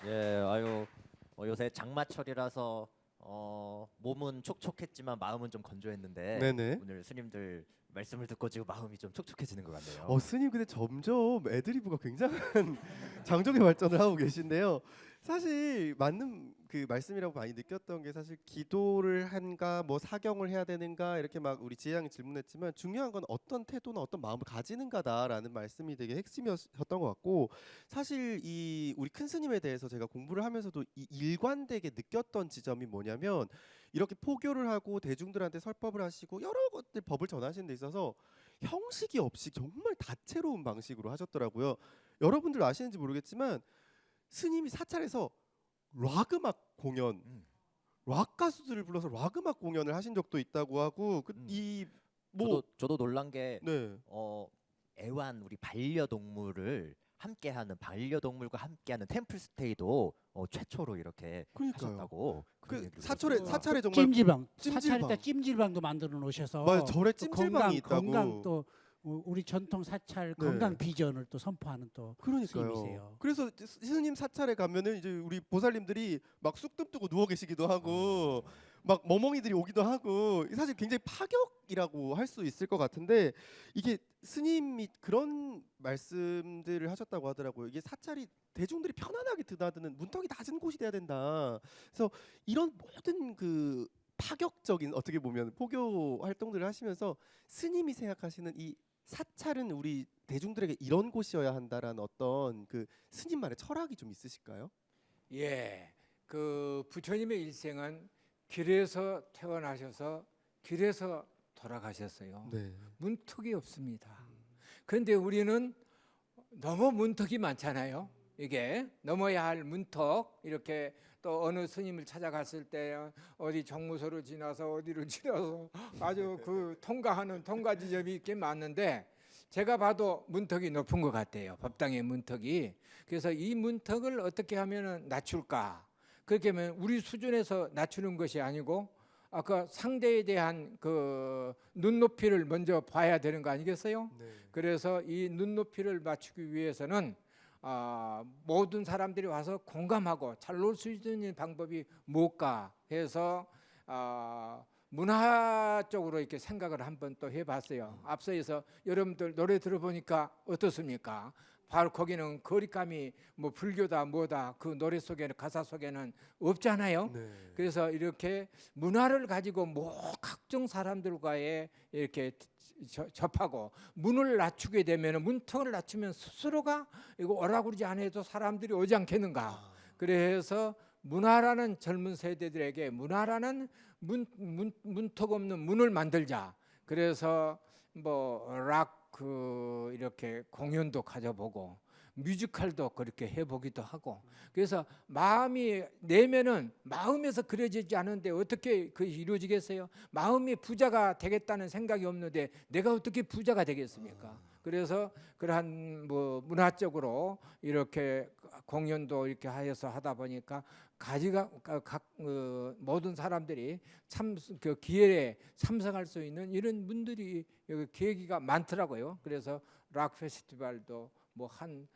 예, 아유, 요새 장마철이라서 몸은 촉촉했지만 마음은 좀 건조했는데 네네. 오늘 스님들 말씀을 듣고 지금 마음이 좀 촉촉해지는 것 같네요. 스님 근데 점점 애드리브가 굉장한 장족의 발전을 하고 계신데요. 사실 맞는 그 말씀이라고 많이 느꼈던 게 사실 기도를 한가 뭐 사경을 해야 되는가 이렇게 막 우리 지혜양이 질문했지만 중요한 건 어떤 태도나 어떤 마음을 가지는가다라는 말씀이 되게 핵심이었던 것 같고 사실 이 우리 큰 스님에 대해서 제가 공부를 하면서도 이 일관되게 느꼈던 지점이 뭐냐면 이렇게 포교를 하고 대중들한테 설법을 하시고 여러 것들 법을 전하시는 데 있어서 형식이 없이 정말 다채로운 방식으로 하셨더라고요. 여러분들 아시는지 모르겠지만 스님이 사찰에서 락 음악 공연, 음, 락 가수들을 불러서 락 음악 공연을 하신 적도 있다고 하고 음. 이뭐 저도 놀란 게 네. 애완 우리 반려동물을 함께하는 반려동물과 함께하는 템플스테이도 최초로 이렇게 그러니까요. 하셨다고 그런 그 얘기를 사찰에 들었습니다. 사찰에 정말 찜질방, 찜질방. 사찰에다 찜질방도 만들어 맞아요. 놓으셔서 절에 또 찜질방이 건강 있다고. 또 우리 전통 사찰 네. 건강 비전을 또 선포하는 또 그러니까요. 스님이세요. 그래서 스님 사찰에 가면은 이제 우리 보살님들이 막 쑥뜸 뜨고 누워 계시기도 하고 막 멍멍이들이 오기도 하고 사실 굉장히 파격이라고 할 수 있을 것 같은데 이게 스님이 그런 말씀들을 하셨다고 하더라고요. 이게 사찰이 대중들이 편안하게 드나드는 문턱이 낮은 곳이 돼야 된다. 그래서 이런 모든 그 파격적인 어떻게 보면 포교 활동들을 하시면서 스님이 생각하시는 이 사찰은 우리 대중들에게 이런 곳이어야 한다라는 어떤 그 스님만의 철학이 좀 있으실까요? 예, 그 부처님의 일생은 길에서 태어나셔서 길에서 돌아가셨어요. 네. 문턱이 없습니다. 그런데 우리는 너무 문턱이 많잖아요. 이게 넘어야 할 문턱, 이렇게 또 어느 스님을 찾아갔을 때 어디 정무소를 지나서 어디를 지나서 아주 그 통과하는 통과 지점이 꽤 많은데 제가 봐도 문턱이 높은 것 같아요. 법당의 문턱이. 그래서 이 문턱을 어떻게 하면 낮출까? 그렇게 하면 우리 수준에서 낮추는 것이 아니고 아까 상대에 대한 그 눈높이를 먼저 봐야 되는 거 아니겠어요? 네. 그래서 이 눈높이를 맞추기 위해서는 모든 사람들이 와서 공감하고 잘 놀 수 있는 방법이 뭘까 해서 문화 쪽으로 이렇게 생각을 한번 또 해봤어요. 앞서서 여러분들 노래 들어보니까 어떻습니까? 바로 거기는 거리감이 뭐 불교다 뭐다 그 노래 속에는 가사 속에는 없잖아요. 네. 그래서 이렇게 문화를 가지고 뭐 각종 사람들과의 이렇게 접하고 문을 낮추게 되면 문턱을 낮추면 스스로가 이거 오라 그러지 않아도 사람들이 오지 않겠는가. 그래서 문화라는 젊은 세대들에게 문화라는 문턱 없는 문을 만들자. 그래서 뭐 락 그 이렇게 공연도 가져보고 뮤지컬도 그렇게 해보기도 하고 그래서 마음이 내면은 마음에서 그려지지 않은데 어떻게 그 이루어지겠어요? 마음이 부자가 되겠다는 생각이 없는데 내가 어떻게 부자가 되겠습니까? 그래서 그러한 뭐 문화적으로 이렇게 공연도 이렇게 하여서 하다 보니까 가지가 각 모든 사람들이 참 그 기회에 참석할 수 있는 이런 분들이 여기 계기가 많더라고요. 그래서 락 페스티벌도 뭐 한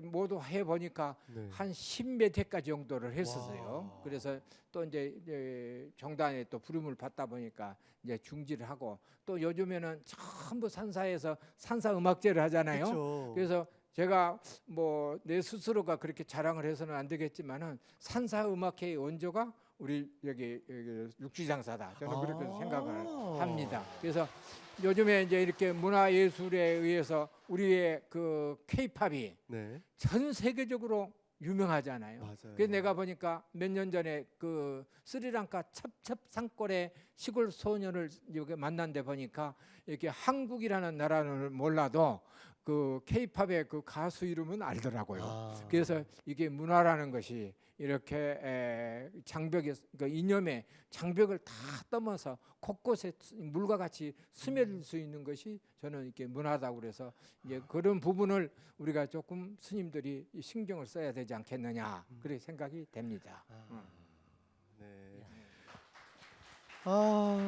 모두 해 보니까 네. 한 10몇 회까지 정도를 했었어요. 와. 그래서 또 이제 정단에 또 부름을 받다 보니까 이제 중지를 하고 또 요즘에는 전부 산사에서 산사 음악제를 하잖아요. 그렇죠. 그래서 제가 뭐 내 스스로가 그렇게 자랑을 해서는 안 되겠지만은 산사 음악회의 원조가 우리 여기 육지장사다. 저는 그렇게 생각을 합니다. 그래서 요즘에 이제 이렇게 문화예술에 의해서 우리의 그 K-팝이 네. 전 세계적으로 유명하잖아요. 맞아요. 그래서 내가 보니까 몇 년 전에 그 스리랑카 첩첩산골의 시골 소년을 여기 만난데 보니까 이렇게 한국이라는 나라를 몰라도 그 K-팝의 그 가수 이름은 알더라고요. 그래서 이게 문화라는 것이 이렇게 장벽에 그 이념의 장벽을 다 넘어서 곳곳에 물과 같이 스며들 수 있는 것이 저는 이렇게 문화다고 그래서 이제 그런 부분을 우리가 조금 스님들이 신경을 써야 되지 않겠느냐 그렇게 생각이 됩니다. 네. 아,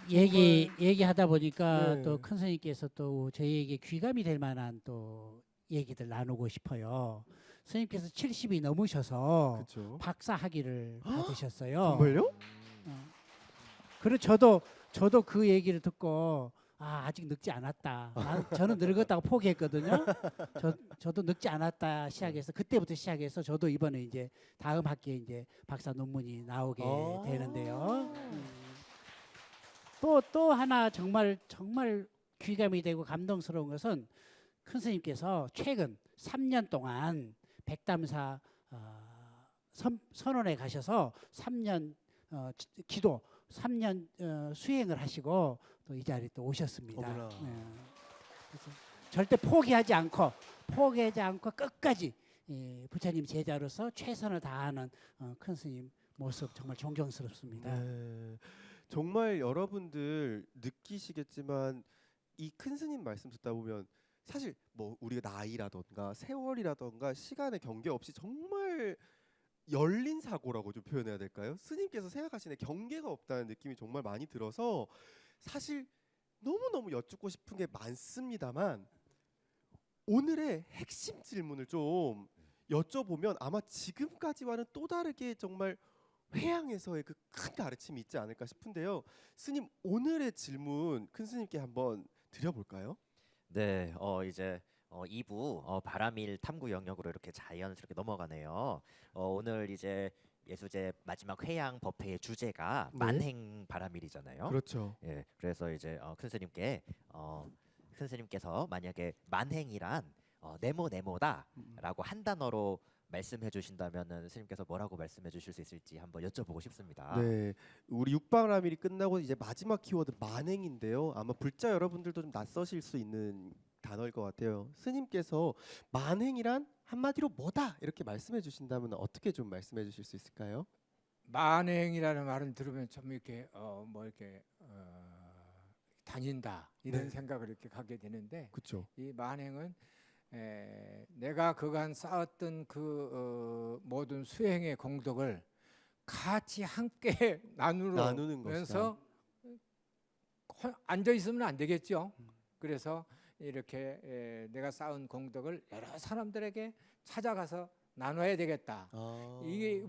얘기하다 보니까 네. 또 큰 스님께서 또 저희에게 귀감이 될 만한 또 얘기들 나누고 싶어요. 스님께서 70이 넘으셔서 그렇죠. 박사 학위를 받으셨어요. 정말요? 그리고 저도 그 얘기를 듣고 아직 늙지 않았다. 저는 늙었다고 포기했거든요. 저도 늙지 않았다 시작해서 그때부터 시작해서 저도 이번에 이제 다음 학기에 이제 박사 논문이 나오게 되는데요. 또 하나 정말 귀감이 되고 감동스러운 것은 큰 스님께서 최근 3년 동안 백담사 선원에 가셔서 3년 기도 3년 수행을 하시고 또 이 자리에 또 오셨습니다. 어머나. 그래서 절대 포기하지 않고 끝까지 부처님 제자로서 최선을 다하는 큰 스님 모습 정말 존경스럽습니다. 네. 정말 여러분들 느끼시겠지만 이 큰 스님 말씀 듣다 보면 사실 뭐 우리가 나이라던가 세월이라던가 시간의 경계 없이 정말 열린 사고라고 좀 표현해야 될까요? 스님께서 생각하시는 경계가 없다는 느낌이 정말 많이 들어서 사실 너무너무 여쭙고 싶은 게 많습니다만 오늘의 핵심 질문을 좀 여쭤보면 아마 지금까지와는 또 다르게 정말 회양에서의 그 큰 가르침이 있지 않을까 싶은데요. 스님 오늘의 질문 큰 스님께 한번 드려볼까요? 네, 이제 2부 바람일 탐구 영역으로 이렇게 자연스럽게 넘어가네요. 오늘 이제 예수제 마지막 회양 법회의 주제가 네. 만행 바람일이잖아요. 그렇죠. 예, 그래서 이제 큰 스님께서 만약에 만행이란 네모다라고 한 단어로 말씀해 주신다면은 스님께서 뭐라고 말씀해 주실 수 있을지 한번 여쭤보고 싶습니다. 네, 우리 육방라밀이 끝나고 이제 마지막 키워드 만행인데요. 아마 불자 여러분들도 좀 낯서실 수 있는 단어일 것 같아요. 스님께서 만행이란 한마디로 뭐다 이렇게 말씀해 주신다면 어떻게 좀 말씀해 주실 수 있을까요? 만행이라는 말을 들으면 좀 이렇게 다닌다 이런 네. 생각을 이렇게 갖게 되는데 그렇죠. 이 만행은 내가 그간 쌓았던 그 모든 수행의 공덕을 같이 함께 나누는 나누면서 앉아 있으면 안 되겠죠. 그래서 이렇게 내가 쌓은 공덕을 여러 사람들에게 찾아가서 나눠야 되겠다. 이게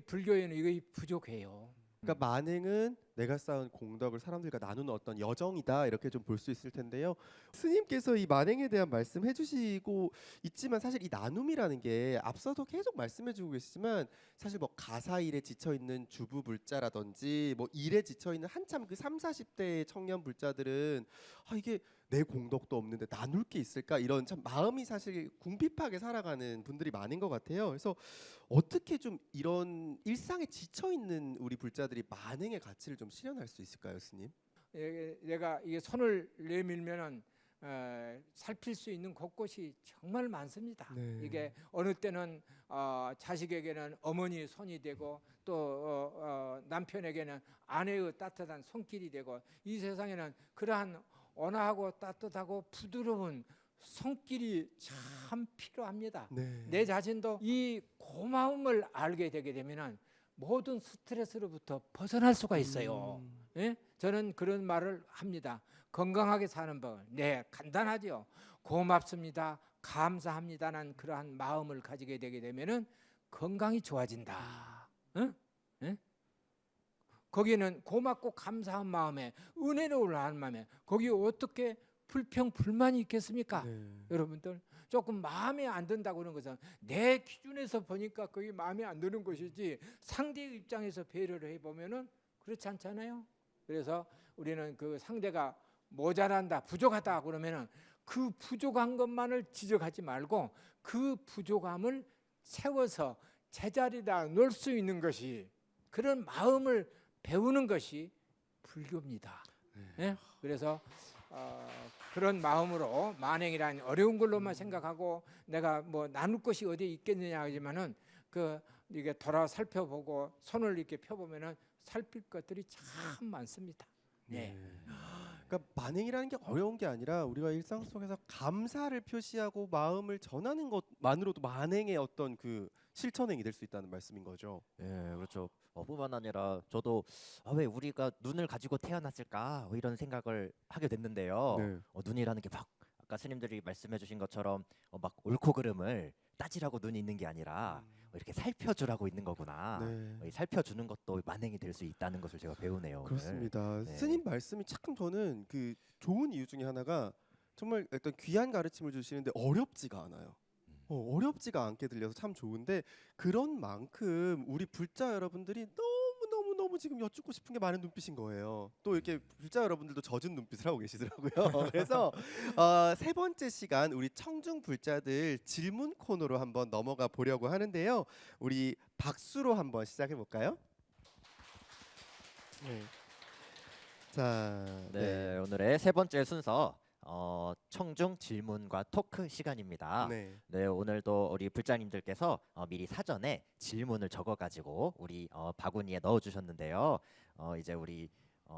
불교에는 이게 부족해요. 그러니까 만행은 내가 쌓은 공덕을 사람들과 나누는 어떤 여정이다 이렇게 좀 볼 수 있을 텐데요. 스님께서 이 만행에 대한 말씀해 주시고 있지만 사실 이 나눔이라는 게 앞서도 계속 말씀해 주고 계시지만 사실 뭐 가사일에 지쳐 있는 주부 불자라든지 뭐 일에 지쳐 있는 한참 그 3, 40대의 청년 불자들은 이게 내 공덕도 없는데 나눌 게 있을까 이런 참 마음이 사실 궁핍하게 살아가는 분들이 많은 것 같아요. 그래서 어떻게 좀 이런 일상에 지쳐 있는 우리 불자들이 만행의 가치를 좀 실현할 수 있을까요, 스님? 내가 이게 손을 내밀면은 살필 수 있는 곳곳이 정말 많습니다. 네. 이게 어느 때는 자식에게는 어머니의 손이 되고 또 남편에게는 아내의 따뜻한 손길이 되고 이 세상에는 그러한 온화하고 따뜻하고 부드러운 손길이 참 필요합니다. 네. 내 자신도 이 고마움을 알게 되게 되면은 모든 스트레스로부터 벗어날 수가 있어요. 예? 저는 그런 말을 합니다. 건강하게 사는 법. 네, 간단하죠. 고맙습니다. 감사합니다라는 그러한 마음을 가지게 되게 되면은 건강이 좋아진다. 응? 예? 거기는 고맙고 감사한 마음에 은혜로운 마음에 거기에 어떻게 불평 불만이 있겠습니까? 네. 여러분들 조금 마음에 안 든다고 그러는 것은 내 기준에서 보니까 그게 마음에 안 드는 것이지 상대의 입장에서 배려를 해보면은 그렇지 않잖아요. 그래서 우리는 그 상대가 모자란다 부족하다 그러면은 그 부족한 것만을 지적하지 말고 그 부족함을 채워서 제자리다 놓을 수 있는 것이 그런 마음을 배우는 것이 불교입니다. 예? 그래서 그런 마음으로 만행이라는 어려운 걸로만 생각하고 내가 뭐 나눌 것이 어디에 있겠느냐 하지만은 이게 돌아 살펴보고 손을 이렇게 펴보면은 살필 것들이 참 많습니다. 네. 그러니까 만행이라는 게 어려운 게 아니라 우리가 일상 속에서 감사를 표시하고 마음을 전하는 것만으로도 만행의 어떤 그 실천행이 될 수 있다는 말씀인 거죠. 예, 그렇죠. 뿐만 아니라 저도 왜 우리가 눈을 가지고 태어났을까 이런 생각을 하게 됐는데요. 네. 눈이라는 게 막 아까 스님들이 말씀해주신 것처럼 막 옳고 그름을 따지라고 눈이 있는 게 아니라 이렇게 살펴주라고 있는 거구나. 네. 이 살펴주는 것도 만행이 될 수 있다는 것을 제가 배우네요. 오늘. 그렇습니다. 네. 스님 말씀이 참 저는 그 좋은 이유 중에 하나가 정말 어떤 귀한 가르침을 주시는데 어렵지가 않아요. 어렵지가 않게 들려서 참 좋은데 그런 만큼 우리 불자 여러분들이 너무 지금 여쭙고 싶은 게 많은 눈빛인 거예요. 또 이렇게 불자 여러분들도 젖은 눈빛을 하고 계시더라고요. 그래서 세 번째 시간 우리 청중 불자들 질문 코너로 한번 넘어가 보려고 하는데요. 우리 박수로 한번 시작해 볼까요? 네. 자, 네, 오늘의 세 번째 순서 청중 질문과 토크 시간입니다. 네. 네, 오늘도 우리 불자님들께서 미리 사전에 질문을 적어가지고 우리 바구니에 넣어주셨는데요. 이제 우리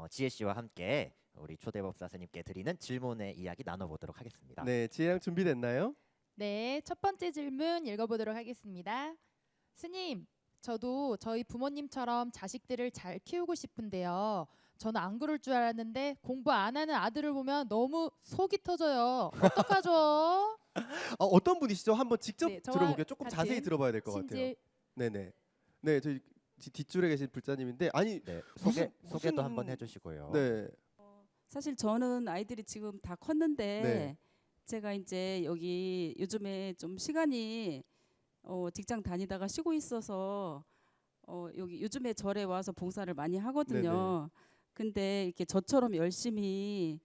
지혜 씨와 함께 우리 초대법사 스님께 드리는 질문의 이야기 나눠보도록 하겠습니다. 네, 지혜양 준비됐나요? 네, 첫 번째 질문 읽어보도록 하겠습니다. 스님, 저도 저희 부모님처럼 자식들을 잘 키우고 싶은데요. 저는 안 그럴 줄 알았는데 공부 안 하는 아들을 보면 너무 속이 터져요. 어떡하죠? 어떤 분이시죠? 한번 직접 네, 저와 들어보게요. 조금 같은 자세히 들어봐야 될 것 같아요. 신재 네네. 네, 저희 뒷줄에 계신 불자님인데 아니 네, 무슨- 소개도 무슨- 한번 해주시고요. 네. 사실 저는 아이들이 지금 다 컸는데 네. 제가 이제 여기 요즘에 좀 시간이 직장 다니다가 쉬고 있어서 여기 요즘에 절에 와서 봉사를 많이 하거든요. 근데 이렇게 저처럼 열심히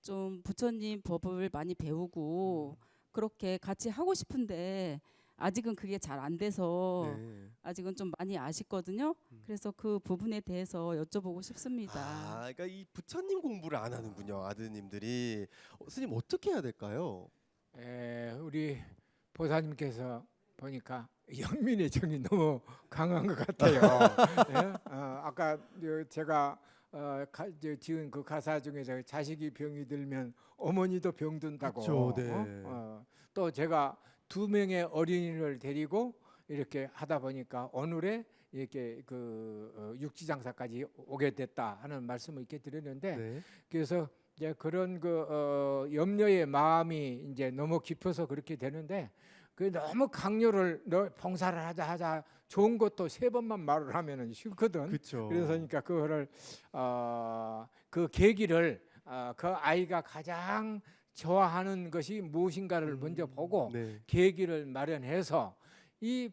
좀 부처님 법을 많이 배우고 그렇게 같이 하고 싶은데 아직은 그게 잘 안 돼서 네. 아직은 좀 많이 아쉽거든요. 그래서 그 부분에 대해서 여쭤보고 싶습니다. 그러니까 이 부처님 공부를 안 하는군요, 아드님들이. 스님 어떻게 해야 될까요? 우리 보사님께서 보니까 영민의 정이 너무 강한 것 같아요. 예? 아까 제가 지은 그 가사 중에서 자식이 병이 들면 어머니도 병든다고. 그쵸, 네. 또 제가 2명의 어린이를 데리고 이렇게 하다 보니까 오늘에 이렇게 그 육지장사까지 오게 됐다 하는 말씀을 이렇게 드렸는데 네. 그래서 이제 그런 그 염려의 마음이 이제 너무 깊어서 그렇게 되는데 그 너무 강요를 너 봉사를 하자 좋은 것도 3번만 말을 하면은 싫거든. 그렇죠. 그래서 그러니까 그거를 그 계기를 그 아이가 가장 좋아하는 것이 무엇인가를 먼저 보고 네. 계기를 마련해서 이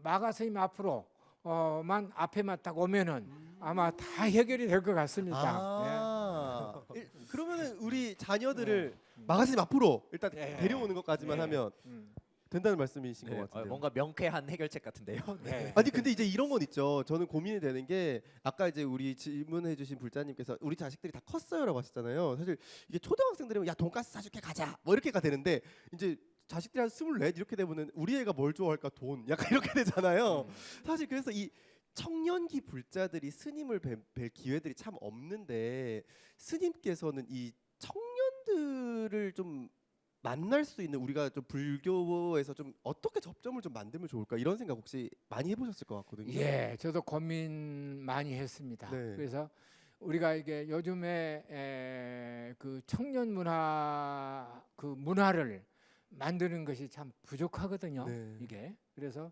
마가스님 앞으로만 앞에만 딱 오면은 아마 다 해결이 될 것 같습니다. 그러면은 우리 자녀들을 마가스님 앞으로 일단 네. 데려오는 것까지만 네. 하면 음. 된다는 말씀이신 네, 것 같은데요. 뭔가 명쾌한 해결책 같은데요. 네. 아니 근데 이제 이런 건 있죠. 저는 고민이 되는 게 아까 이제 우리 질문해주신 불자님께서 우리 자식들이 다 컸어요라고 하셨잖아요. 사실 이게 초등학생들이면 야 돈가스 사줄게 가자 뭐 이렇게가 되는데 이제 자식들이 한 24 이렇게 되면은 우리 애가 뭘 좋아할까 돈 약간 이렇게 되잖아요. 사실 그래서 이 청년기 불자들이 스님을 뵐 기회들이 참 없는데 스님께서는 이 청년들을 좀 만날 수 있는 우리가 좀 불교에서 좀 어떻게 접점을 좀 만들면 좋을까 이런 생각 혹시 많이 해보셨을 것 같거든요. 예, 저도 고민 많이 했습니다. 네. 그래서 우리가 이게 요즘에 그 청년 문화 그 문화를 만드는 것이 참 부족하거든요. 네. 이게 그래서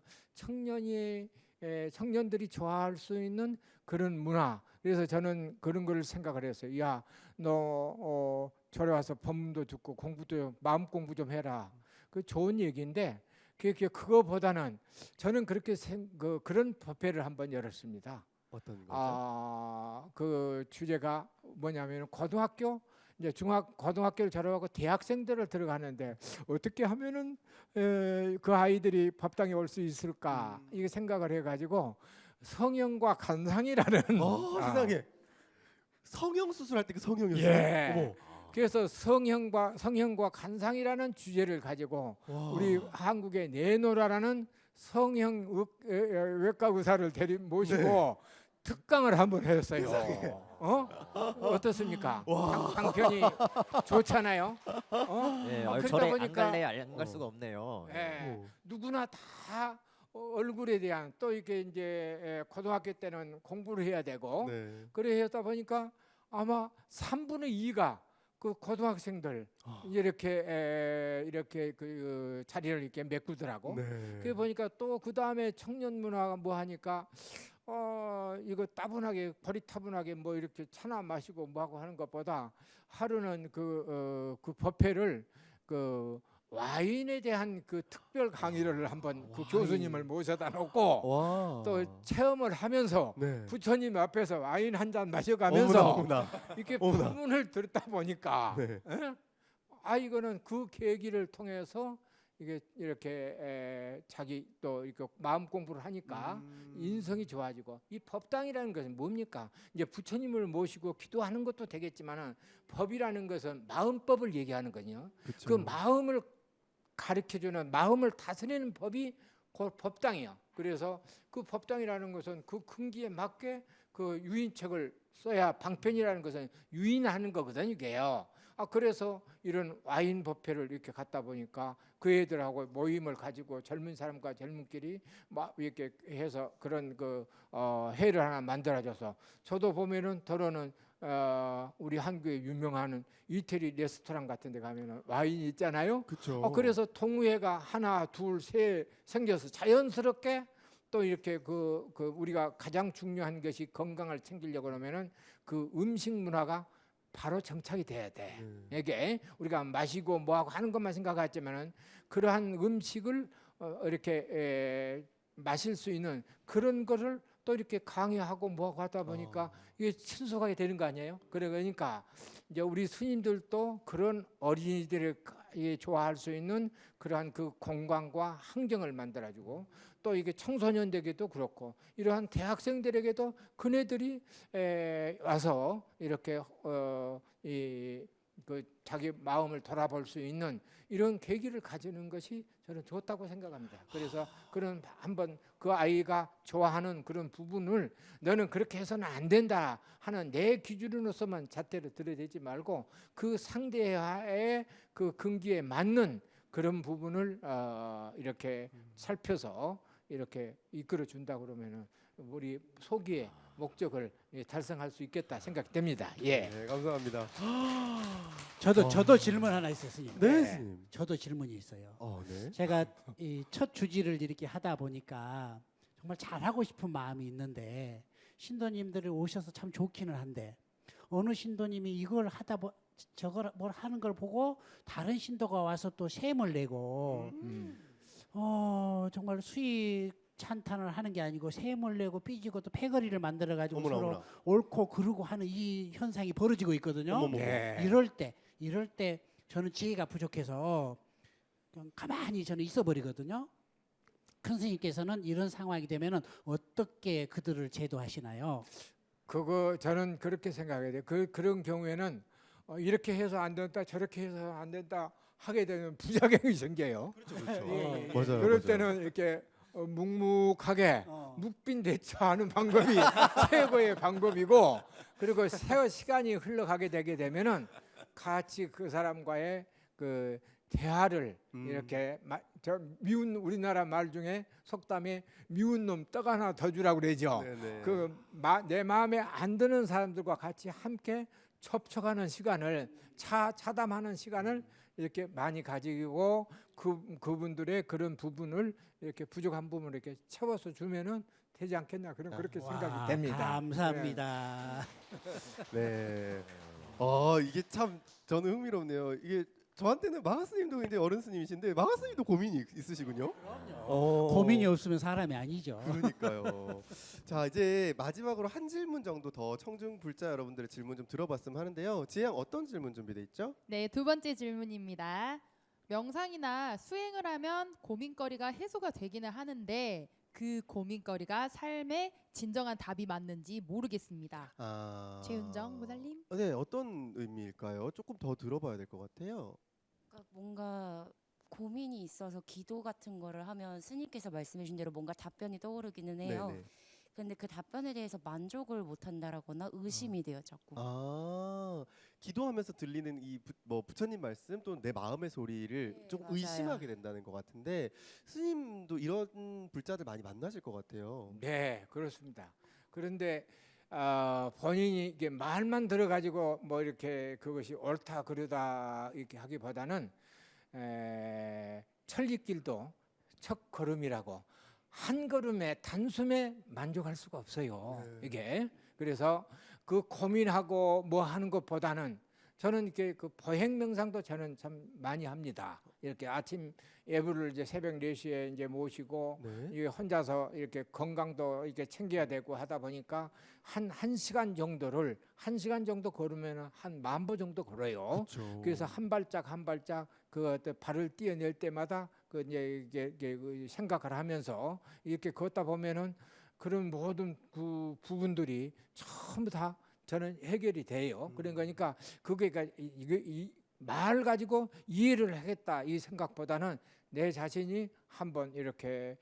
청년들이 좋아할 수 있는 그런 문화. 그래서 저는 그런 걸 생각을 했어요. 야, 너 절에 와서 법문도 듣고 공부도 마음 공부 좀 해라. 그 좋은 얘기인데 그거보다는 저는 그렇게 그런 법회를 한번 열었습니다. 어떤 거죠? 그 주제가 뭐냐면 고등학교 이제 고등학교를 졸업하고 대학생들을 들어가는데 어떻게 하면은 그 아이들이 법당에 올 수 있을까 이게 생각을 해가지고 성형과 간상이라는 세상에 성형 수술할 때 그 성형이었어요. 예. 어머. 그래서 성형과 간상이라는 주제를 가지고 와. 우리 한국에 내노라라는 성형 외과 의사를 모시고 특강을 한번 했어요. 어떻습니까? 방편이 좋잖아요. 네, 그러다 절에 안 보니까 갈래 안 갈 수가 없네요. 예, 누구나 다 얼굴에 대한 또 이렇게 이제 고등학교 때는 공부를 해야 되고 네. 그래 하다 보니까 아마 3분의 2가 그 고등학생들 이렇게 그 자리를 이렇게 메꾸더라고. 네. 그래 보니까 또 그 다음에 청년 문화가 뭐 하니까 이거 따분하게 버리타분하게 뭐 이렇게 차나 마시고 뭐 하고 하는 것보다 하루는 그 버페를 그 와인에 대한 그 특별 강의를 한번 그 교수님을 모셔다 놓고 와. 또 체험을 하면서 네. 부처님 앞에서 와인 한 잔 마셔가면서 어머나. 이렇게 어머나. 부문을 듣다 보니까 네. 이거는 그 계기를 통해서 이게 이렇게 자기 또 이렇게 마음 공부를 하니까 인성이 좋아지고, 이 법당이라는 것은 뭡니까? 이제 부처님을 모시고 기도하는 것도 되겠지만은 법이라는 것은 마음법을 얘기하는 거든요. 그쵸. 그 마음을 가르쳐주는, 마음을 다스리는 법이 곧 법당이에요. 그래서 그 법당이라는 것은 그 근기에 맞게 그 유인책을 써야, 방편이라는 것은 유인하는 거거든요, 이게요. 그래서 이런 와인 법회를 이렇게 갖다 보니까 그 애들하고 모임을 가지고 젊은 사람과 젊은끼리 막 이렇게 해서 그런 그 회를 하나 만들어줘서, 저도 보면은 더러는 우리 한국에 유명한 이태리 레스토랑 같은 데 가면은 와인이 있잖아요. 그쵸. 그래서 동호회가 하나 둘 셋 생겨서 자연스럽게 또 이렇게 그 우리가 가장 중요한 것이 건강을 챙기려고 그러면은 그 음식 문화가 바로 정착이 돼야 돼. 이게 우리가 마시고 뭐하고 하는 것만 생각하지만은 그러한 음식을 이렇게 마실 수 있는 그런 거를 또 이렇게 강의하고 뭐하고 하다 보니까 이게 친숙하게 되는 거 아니에요? 그러니까 이제 우리 스님들도 그런 어린이들을 좋아할 수 있는 그러한 그 공간과 환경을 만들어주고, 또 이게 청소년들에게도 그렇고 이러한 대학생들에게도 그네들이 와서 이렇게 그 자기 마음을 돌아볼 수 있는 이런 계기를 가지는 것이 저는 좋다고 생각합니다. 그래서 그런 한번 그 아이가 좋아하는 그런 부분을 너는 그렇게 해서는 안 된다 하는 내 기준으로서만 잣대를 들여대지 말고 그 상대의 그 근기에 맞는 그런 부분을 이렇게 살펴서 이렇게 이끌어 준다 그러면은 우리 소기의 목적을 달성할 수 있겠다 생각됩니다. 예. 네, 감사합니다. 저도 질문 하나 있어요, 스님. 네, 스님. 저도 질문이 있어요. 네. 제가 이 첫 주지를 이렇게 하다 보니까 정말 잘하고 싶은 마음이 있는데 신도님들이 오셔서 참 좋기는 한데, 어느 신도님이 이걸 하다 저걸 뭘 하는 걸 보고 다른 신도가 와서 또 셈을 내고 정말 수익 찬탄을 하는 게 아니고 셈을 내고 삐지고 또 패거리를 만들어 가지고 어머나, 서로 어머나. 옳고 그르고 하는 이 현상이 벌어지고 있거든요. 어머머. 예. 이럴 때 저는 지혜가 부족해서 그냥 가만히 저는 있어 버리거든요. 큰 스님께서는 이런 상황이 되면은 어떻게 그들을 제도하시나요? 그거 저는 그렇게 생각해야 돼. 그런 경우에는 이렇게 해서 안 된다, 저렇게 해서 안 된다 하게 되면 부작용이 생겨요. 그렇죠. 예, 예. 맞아요. 그럴 맞아요. 때는 이렇게 묵묵하게 묵빈 대처하는 방법이 최고의 방법이고, 그리고 시간이 흘러가게 되게 되면은 같이 그 사람과의 그 대화를 이렇게 미운, 우리나라 말 중에 속담에 미운 놈 떡 하나 더 주라고 그러죠. 네네. 내 마음에 안 드는 사람들과 같이 함께 접촉하는 시간을 차담하는 시간을 이렇게 많이 가지고 그분들의 그런 부분을 이렇게 부족한 부분을 이렇게 채워서 주면은 되지 않겠나, 그렇게 생각이 됩니다. 감사합니다. 네. 이게 참 저는 흥미롭네요. 이게 저한테는 마하스님도 굉장히 어른 스님이신데 마하스님도 고민이 있으시군요. 고민이 없으면 사람이 아니죠. 그러니까요. 자, 이제 마지막으로 한 질문 정도 더 청중 불자 여러분들의 질문 좀 들어봤으면 하는데요. 지혜양 어떤 질문 준비돼 있죠? 네, 두 번째 질문입니다. 명상이나 수행을 하면 고민거리가 해소가 되기는 하는데 그 고민거리가 삶의 진정한 답이 맞는지 모르겠습니다. 최은정 보살님. 네, 어떤 의미일까요? 조금 더 들어봐야 될 것 같아요. 그러니까 뭔가 고민이 있어서 기도 같은 거를 하면 스님께서 말씀해 주신 대로 뭔가 답변이 떠오르기는 해요. 네네. 근데 그 답변에 대해서 만족을 못 한다라거나 의심이 돼요, 자꾸. 기도하면서 들리는 이 부처님 말씀 또는 내 마음의 소리를 네, 조금 맞아요. 의심하게 된다는 것 같은데 스님도 이런 불자들 많이 만나실 것 같아요. 네, 그렇습니다. 그런데 본인이 이게 말만 들어가지고 뭐 이렇게 그것이 옳다 그르다 이렇게 하기보다는 천리길도 첫 걸음이라고 한 걸음에 단숨에 만족할 수가 없어요. 이게 그래서 그 고민하고 뭐 하는 것보다는 저는 이렇게 그 보행 명상도 저는 참 많이 합니다. 이렇게 아침 예불을 이제 새벽 4시에 이제 모시고 네. 이게 혼자서 이렇게 건강도 이렇게 챙겨야 되고 하다 보니까 한 시간 정도를 한 시간 정도 걸으면 한 10,000보 정도 걸어요. 그렇죠. 그래서 한 발짝 한 발짝 그 발을 띄어낼 때마다 그 이제 이게 그 생각을 하면서 이렇게 걷다 보면은 그런 모든 그 부분들이 전부 다 저는 해결이 돼요. 그러니까 그게 이 말 가지고 이해를 하겠다 이 생각보다는 내 자신이 한번 이렇게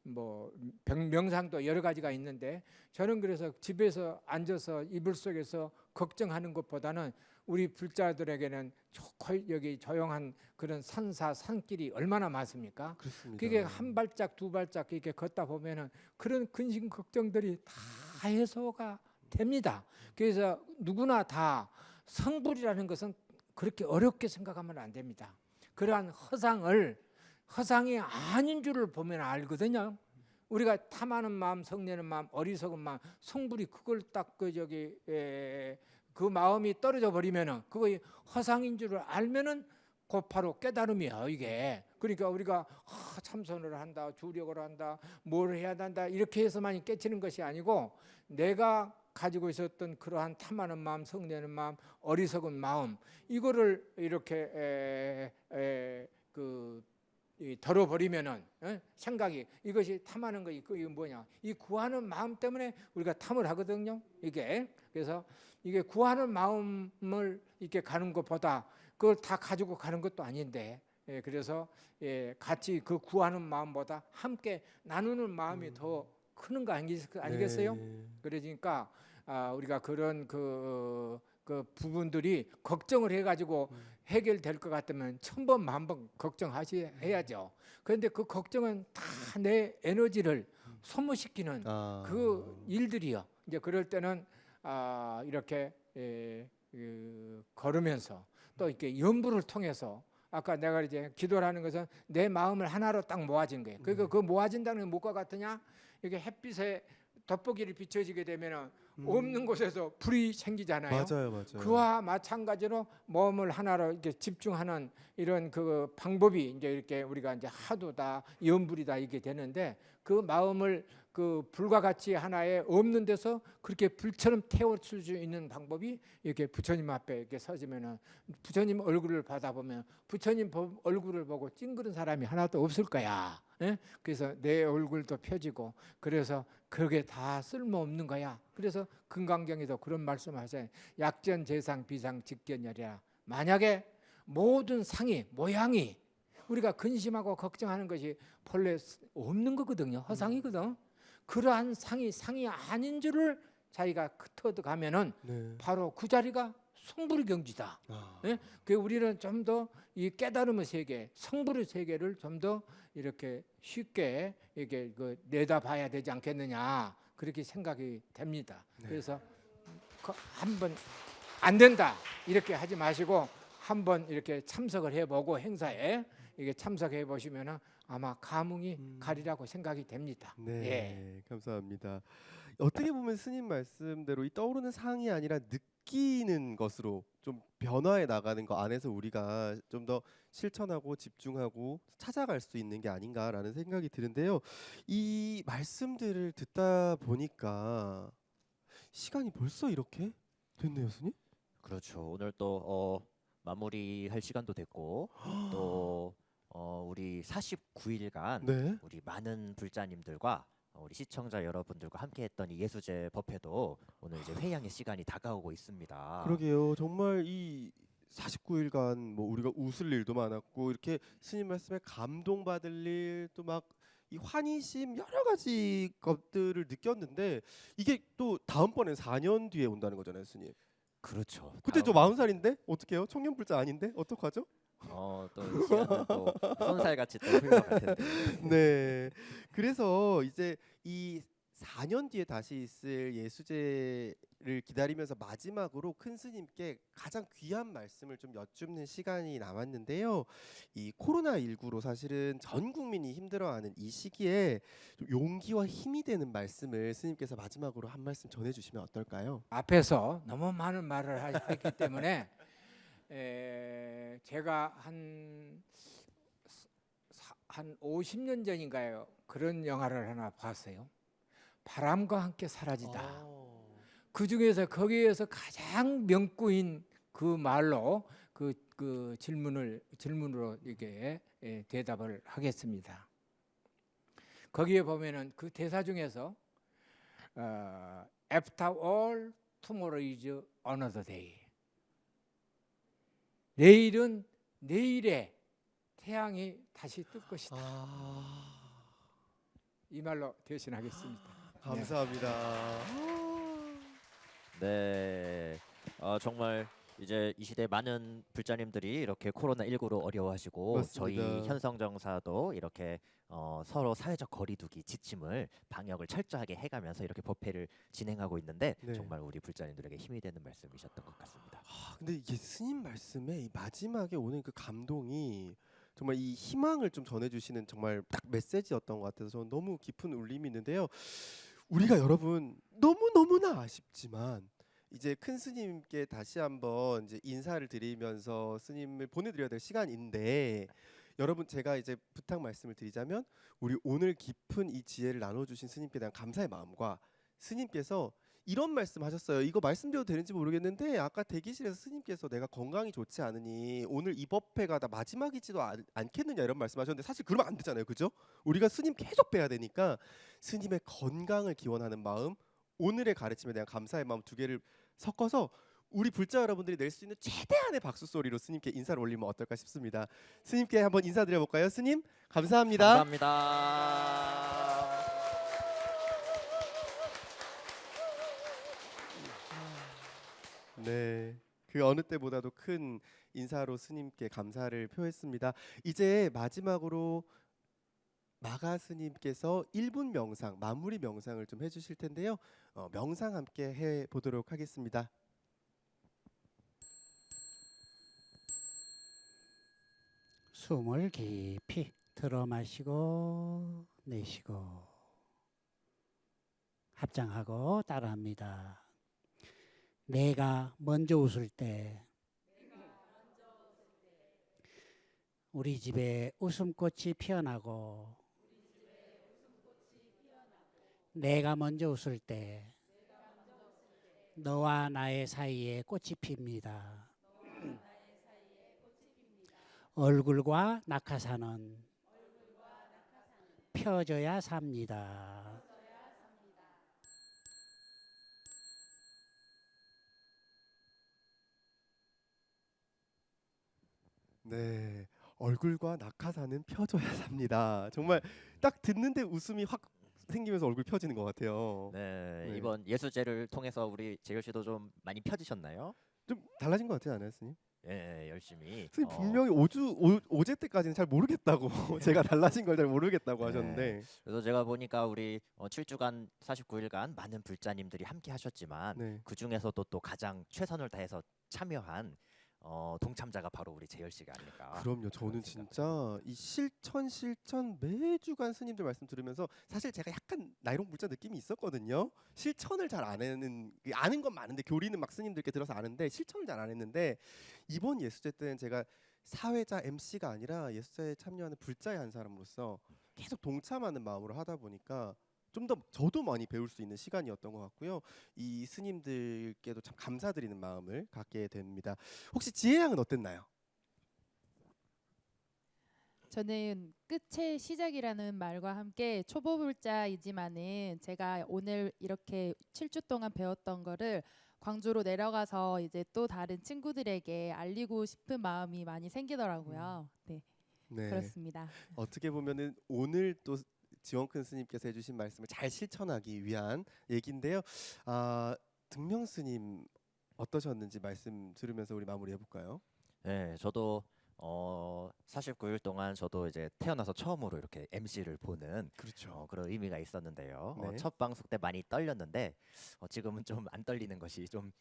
뭐 명상도 여러 가지가 있는데 저는 그래서 집에서 앉아서 이불 속에서 걱정하는 것보다는 우리 불자들에게는 여기 조용한 그런 산길이 얼마나 많습니까? 그렇습니다. 그게 한 발짝 두 발짝 이렇게 걷다 보면은 그런 근심 걱정들이 다 해소가 됩니다. 그래서 누구나 다 성불이라는 것은 그렇게 어렵게 생각하면 안 됩니다. 그러한 허상이 아닌 줄을 보면 알거든요. 우리가 탐하는 마음, 성내는 마음, 어리석은 마음, 성불이 그걸 딱 그 마음이 떨어져 버리면은 그거 허상인 줄을 알면은 곧바로 깨달음이야 이게. 그러니까 우리가 참선을 한다, 주력을 한다, 뭘 해야 한다 이렇게 해서만 깨치는 것이 아니고 내가 가지고 있었던 그러한 탐하는 마음, 성내는 마음, 어리석은 마음 이거를 이렇게 덜어버리면은 생각이 이것이 탐하는 거 이거 뭐냐 이 구하는 마음 때문에 우리가 탐을 하거든요. 이게 그래서 이게 구하는 마음을 이렇게 가는 것보다 그걸 다 가지고 가는 것도 아닌데 그래서 같이 그 구하는 마음보다 함께 나누는 마음이 더 크는 거 아니겠어요? 네. 그러니까 우리가 그런 그 부분들이 걱정을 해가지고 해결될 것 같으면 1000번 10,000번 걱정해야죠. 그런데 그 걱정은 다 내 에너지를 소모시키는 그 일들이요. 이제 그럴 때는 이렇게 걸으면서 또 이렇게 연부를 통해서 아까 내가 이제 기도를 하는 것은 내 마음을 하나로 딱 모아진 거예요. 그러니까 그 모아진다는 게 뭐가 같으냐? 이게 햇빛에 돋보기를 비춰지게 되면은 없는 곳에서 불이 생기잖아요. 맞아요. 그와 마찬가지로 몸을 하나로 이렇게 집중하는 이런 그 방법이 이제 이렇게 우리가 이제 하도다 연불이다 이게 되는데 그 마음을 그 불과 같이 하나에 없는 데서 그렇게 불처럼 태워줄 수 있는 방법이 이렇게 부처님 앞에 이렇게 서지면은 부처님 얼굴을 받아보면 부처님 얼굴을 보고 찡그런 사람이 하나도 없을 거야. 예? 그래서 내 얼굴도 펴지고 그래서 그게 다 쓸모없는 거야. 그래서 금강경에도 그런 말씀하세요. 약전 재상 비상 직견열이라. 만약에 모든 상이 모양이 우리가 근심하고 걱정하는 것이 본래 없는 거거든요. 허상이거든. 그러한 상이 아닌 줄을 자기가 터득하면은 바로 그 자리가 성불의 경지다. 예? 그 우리는 좀 더 이 깨달음의 세계, 성불의 세계를 좀 더 이렇게 쉽게 이렇게 내다봐야 되지 않겠느냐 그렇게 생각이 됩니다. 그래서 한번 안 된다 이렇게 하지 마시고 한번 이렇게 참석을 해보고 행사에 이게 참석해 보시면은 아마 감흥이 가리라고 생각이 됩니다. 네, 감사합니다. 어떻게 보면 스님 말씀대로 이 떠오르는 상이 아니라 느끼는 것으로 좀 변화해 나가는 거 안에서 우리가 좀 더 실천하고 집중하고 찾아갈 수 있는 게 아닌가라는 생각이 드는데요. 이 말씀들을 듣다 보니까 시간이 벌써 이렇게 됐네요, 스님? 그렇죠. 오늘 또 마무리할 시간도 됐고 또 우리 49일간 네. 우리 많은 불자님들과 우리 시청자 여러분들과 함께했던 이 예수제 법회도 오늘 이제 회향의 시간이 다가오고 있습니다. 그러게요. 정말 이 49일간 뭐 우리가 웃을 일도 많았고 이렇게 스님 말씀에 감동받을 일 또 막 이 환희심 여러 가지 것들을 느꼈는데 이게 또 다음번엔 4년 뒤에 온다는 거잖아요, 스님. 그렇죠. 그때 저 40살인데 어떡해요? 청년불자 아닌데 어떡하죠? 또 시간은 또 손살같이 또 흘러갈 텐데. 네. 그래서 이제 이 4년 뒤에 다시 있을 예수제를 기다리면서 마지막으로 큰 스님께 가장 귀한 말씀을 좀 여쭙는 시간이 남았는데요. 이 코로나19로 사실은 전 국민이 힘들어하는 이 시기에 좀 용기와 힘이 되는 말씀을 스님께서 마지막으로 한 말씀 전해주시면 어떨까요? 앞에서 너무 많은 말을 했기 때문에 제가 한 50년 전인가요? 그런 영화를 하나 봤어요. 바람과 함께 사라지다. 그 중에서 거기에서 가장 명구인 그 말로 그 질문으로 이게 대답을 하겠습니다. 거기에 보면은 그 대사 중에서 After all, tomorrow is another day. 내일은 내일에 태양이 다시 뜰 것이다. 이 말로 대신하겠습니다. 감사합니다. 네, 정말 이제 이 시대 많은 불자님들이 이렇게 코로나19로 어려워하시고 맞습니다. 저희 현성정사도 이렇게 서로 사회적 거리두기 지침을 방역을 철저하게 해가면서 이렇게 법회를 진행하고 있는데 네. 정말 우리 불자님들에게 힘이 되는 말씀이셨던 것 같습니다. 근데 이게 스님 말씀에 이 마지막에 오는 그 감동이 정말 이 희망을 좀 전해주시는 정말 딱 메시지였던 것 같아서 저는 너무 깊은 울림이 있는데요. 우리가 여러분 너무나 아쉽지만 이제 큰 스님께 다시 한번 이제 인사를 드리면서 스님을 보내드려야 될 시간인데 여러분 제가 이제 부탁 말씀을 드리자면 우리 오늘 깊은 이 지혜를 나눠주신 스님께 대한 감사의 마음과 스님께서 이런 말씀하셨어요. 이거 말씀드려도 되는지 모르겠는데 아까 대기실에서 스님께서 내가 건강이 좋지 않으니 오늘 이 법회가 다 마지막이지도 않겠느냐 이런 말씀하셨는데 사실 그러면 안 되잖아요, 그죠? 우리가 스님 계속 뵈야 되니까 스님의 건강을 기원하는 마음, 오늘의 가르침에 대한 감사의 마음 두 개를 섞어서 우리 불자 여러분들이 낼 수 있는 최대한의 박수 소리로 스님께 인사를 올리면 어떨까 싶습니다. 스님께 한번 인사드려 볼까요? 스님 감사합니다. 감사합니다. 네, 그 어느 때보다도 큰 인사로 스님께 감사를 표했습니다. 이제 마지막으로 마가 스님께서 1분 명상, 마무리 명상을 좀 해주실 텐데요. 명상 함께 해보도록 하겠습니다. 숨을 깊이 들어 마시고 내쉬고 합장하고 따라합니다. 내가 먼저 웃을 때 우리 집에 웃음꽃이 피어나고 내가 먼저 웃을 때 너와 나의 사이에 꽃이 핍니다. 얼굴과 낙하산은 펴져야 삽니다. 네, 얼굴과 낙하산은 펴져야 삽니다. 정말 딱 듣는데 웃음이 확 생기면서 얼굴 펴지는 것 같아요. 네, 네. 이번 예수제를 통해서 우리 재열 씨도 좀 많이 펴지셨나요? 좀 달라진 것 같지 않아요, 스님? 예, 열심히. 스님 분명히 오제 때까지는 잘 모르겠다고 제가 달라진 걸 잘 모르겠다고 네. 하셨는데 그래서 제가 보니까 우리 7주간 49일간 많은 불자님들이 함께 하셨지만 네. 그 중에서도 또 가장 최선을 다해서 참여한 동참자가 바로 우리 재열 씨가 아닐까. 그럼요. 저는 그런 생각을 진짜 이 실천 매주간 스님들 말씀 들으면서 사실 제가 약간 나이롱 불자 느낌이 있었거든요. 실천을 잘 안 하는 아는 건 많은데 교리는 막 스님들께 들어서 아는데 실천을 잘 안 했는데 이번 예수제 때는 제가 사회자 MC가 아니라 예수제에 참여하는 불자의 한 사람으로서 계속 동참하는 마음으로 하다 보니까 좀 더 저도 많이 배울 수 있는 시간이었던 것 같고요. 이 스님들께도 참 감사드리는 마음을 갖게 됩니다. 혹시 지혜양은 어땠나요? 저는 끝의 시작이라는 말과 함께 초보불자이지만은 제가 오늘 이렇게 7주 동안 배웠던 거를 광주로 내려가서 이제 또 다른 친구들에게 알리고 싶은 마음이 많이 생기더라고요. 네, 네. 그렇습니다. 어떻게 보면은 오늘 또 지원큰 스님께서 해주신 말씀을 잘 실천하기 위한 얘기인데요. 등명 스님 어떠셨는지 말씀 들으면서 우리 마무리해 볼까요? 네, 저도 49일 동안 저도 이제 태어나서 처음으로 이렇게 MC를 보는 그렇죠. 그런 의미가 있었는데요. 네. 첫 방송 때 많이 떨렸는데 지금은 좀 안 떨리는 것이 좀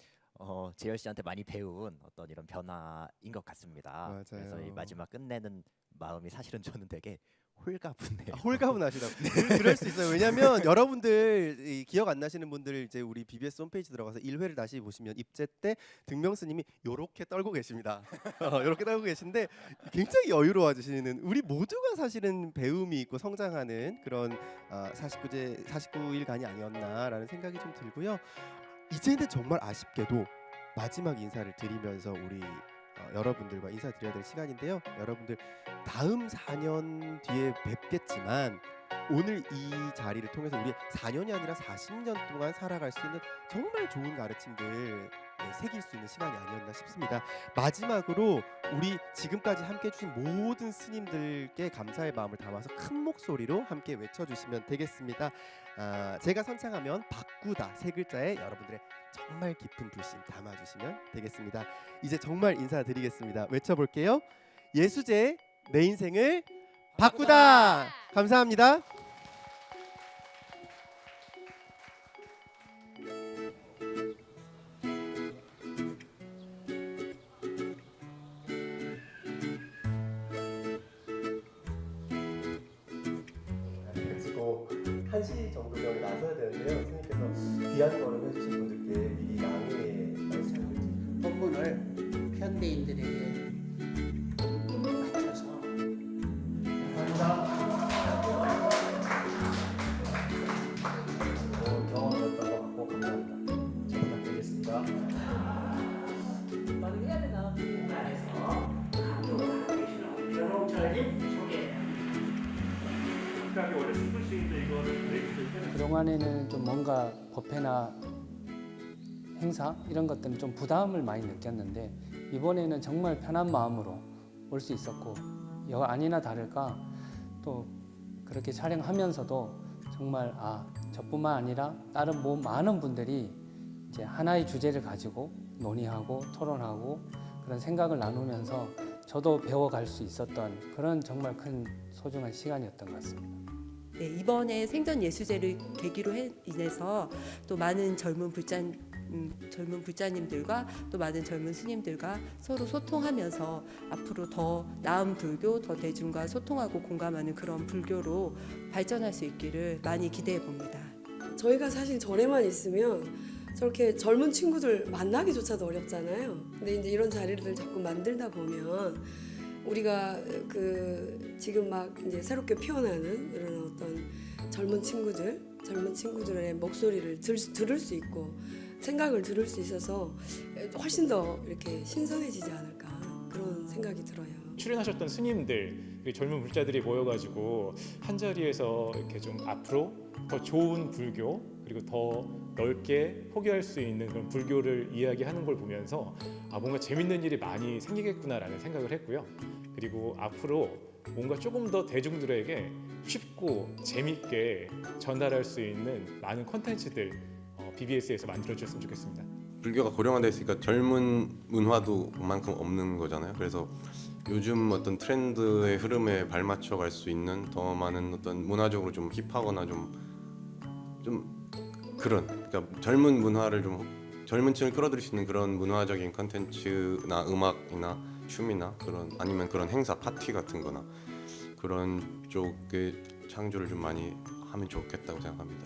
재열 씨한테 많이 배운 어떤 이런 변화인 것 같습니다. 그래서 이 맞아요. 마지막 끝내는 마음이 사실은 저는 되게 홀가분해요. 홀가분하시다고. 그럴 수 있어요. 왜냐하면 여러분들 기억 안 나시는 분들 이제 우리 BBS 홈페이지 들어가서 1회를 다시 보시면 입제 때 등명스님이 요렇게 떨고 계십니다. 요렇게 떨고 계신데 굉장히 여유로워지시는, 우리 모두가 사실은 배움이 있고 성장하는 그런 49일간이 아니었나라는 생각이 좀 들고요. 이제는 정말 아쉽게도 마지막 인사를 드리면서 우리 여러분들과 인사드려야 될 시간인데요. 여러분들 다음 4년 뒤에 뵙겠지만 오늘 이 자리를 통해서 우리 4년이 아니라 40년 동안 살아갈 수 있는 정말 좋은 가르침들 새길 수 있는 시간이 아니었나 싶습니다. 마지막으로 우리 지금까지 함께 해주신 모든 스님들께 감사의 마음을 담아서 큰 목소리로 함께 외쳐주시면 되겠습니다. 제가 선창하면 바꾸다 세 글자에 여러분들의 정말 깊은 불신 담아주시면 되겠습니다. 이제 정말 인사드리겠습니다. 외쳐볼게요. 예수제 내 인생을 바꾸다. 감사합니다. 그리고 1시 정도면 나서야 되는데요. 스님께서 귀한 걸음 해주신 분들께 미리 양해 말씀을 본문을 현대인들에게 맞춰서 경험이었던 것 같고 감사합니다. 잘 부탁드리겠습니다. 그동안에는 좀 뭔가 법회나 행사 이런 것들은 좀 부담을 많이 느꼈는데 이번에는 정말 편한 마음으로 올 수 있었고 아니나 다를까 또 그렇게 촬영하면서도 정말 저뿐만 아니라 다른 많은 분들이 이제 하나의 주제를 가지고 논의하고 토론하고 그런 생각을 나누면서 저도 배워갈 수 있었던 그런 정말 큰 소중한 시간이었던 것 같습니다. 네, 이번에 생전 예수제를 계기로 인해서 또 많은 젊은 불자님들과 또 많은 젊은 스님들과 서로 소통하면서 앞으로 더 나은 불교, 더 대중과 소통하고 공감하는 그런 불교로 발전할 수 있기를 많이 기대해 봅니다. 저희가 사실 절에만 있으면 저렇게 젊은 친구들 만나기조차도 어렵잖아요. 근데 이제 이런 자리를 자꾸 만들다 보면 우리가 지금 막 이제 새롭게 피어나는 이런 어떤 젊은 친구들의 목소리를 들을 수 있고 생각을 들을 수 있어서 훨씬 더 이렇게 신선해지지 않을까 그런 생각이 들어요. 출연하셨던 스님들, 젊은 불자들이 모여가지고 한 자리에서 이렇게 좀 앞으로 더 좋은 불교 그리고 더 넓게 포기할 수 있는 그런 불교를 이야기하는 걸 보면서 뭔가 재밌는 일이 많이 생기겠구나라는 생각을 했고요. 그리고 앞으로 뭔가 조금 더 대중들에게 쉽고 재밌게 전달할 수 있는 많은 콘텐츠들 BBS에서 만들어주셨으면 좋겠습니다. 불교가 고령화돼 있으니까 젊은 문화도 그만큼 없는 거잖아요. 그래서 요즘 어떤 트렌드의 흐름에 발맞춰 갈 수 있는 더 많은 어떤 문화적으로 좀 힙하거나 좀 그런 그러니까 젊은 문화를 좀 젊은 층을 끌어들일 수 있는 그런 문화적인 컨텐츠나 음악이나 춤이나 그런 아니면 그런 행사 파티 같은 거나 그런 쪽의 창조를 좀 많이 하면 좋겠다고 생각합니다.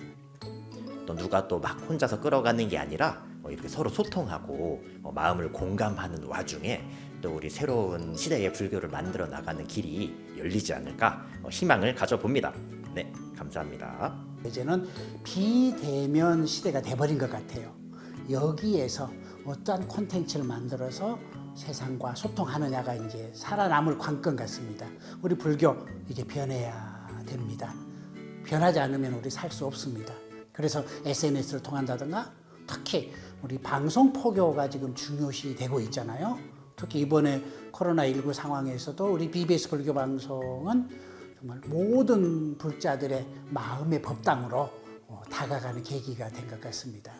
또 누가 또 막 혼자서 끌어가는 게 아니라 이렇게 서로 소통하고 마음을 공감하는 와중에 또 우리 새로운 시대의 불교를 만들어 나가는 길이 열리지 않을까 희망을 가져봅니다. 네, 감사합니다. 이제는 비대면 시대가 돼버린 것 같아요. 여기에서 어떠한 콘텐츠를 만들어서 세상과 소통하느냐가 이제 살아남을 관건 같습니다. 우리 불교 이제 변해야 됩니다. 변하지 않으면 우리 살 수 없습니다. 그래서 SNS를 통한다든가 특히 우리 방송 포교가 지금 중요시 되고 있잖아요. 특히 이번에 코로나19 상황에서도 우리 BBS 불교 방송은 정말 모든 불자들의 마음의 법당으로 다가가는 계기가 된 것 같습니다.